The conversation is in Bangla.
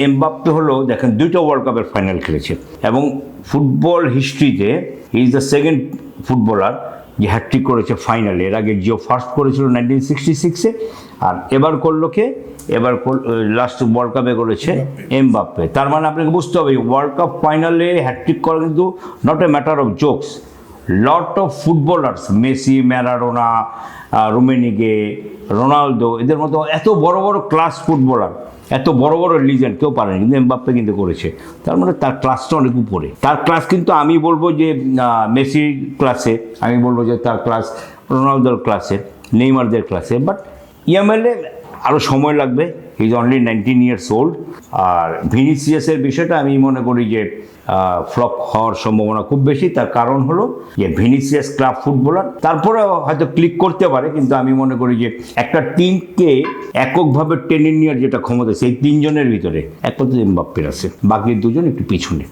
এমবাপ্পে হলো দেখেন 2টা ওয়ার্ল্ড কাপের ফাইনাল খেলেছে এবং ফুটবল হিস্ট্রিতে he is the second footballer যে হ্যাট্রিক করেছে ফাইনালে। এর আগে জিও ফার্স্ট করেছিল 1966-এ, আর এবার করলো কে? এবার লাস্ট ওয়ার্ল্ড কাপে করেছে এমবাপ্পে। তার মানে আপনাকে বুঝতে হবে ওয়ার্ল্ড কাপ ফাইনালে হ্যাট্রিক করা কিন্তু not a matter of jokes. Lot of footballers, Messi, Maradona, Rummenigge, Ronaldo, এদের মতো এত বড় বড় ক্লাস ফুটবলার, এত বড় বড় লিজেন্ড কেউ পারেনি, কিন্তু এমবাপ্পে কিন্তু করেছে। তার মানে তার ক্লাসটা অনেক উপরে। তার ক্লাস কিন্তু আমি বলবো যে মেসির ক্লাসে, আমি বলবো যে তার ক্লাস রোনালদোর ক্লাসে, নেইমারদের ক্লাসে। বাট ইয়ামালে আরও সময় লাগবে, he is only 19 years old। আর ভিনিসিয়াসের বিষয়টা আমি মনে করি যে ফ্লপ হওয়ার সম্ভাবনা খুব বেশি। তার কারণ হলো যে ভিনিসিয়াস ক্লাব ফুটবলার, তারপরে হয়তো ক্লিক করতে পারে, কিন্তু আমি মনে করি যে একটা টিমকে এককভাবে টেনে নেওয়ার যেটা ক্ষমতা, সেই 3 জনের ভিতরে একমাত্র এমবাপ্পের আছে, বাকি 2জন একটু পিছনে।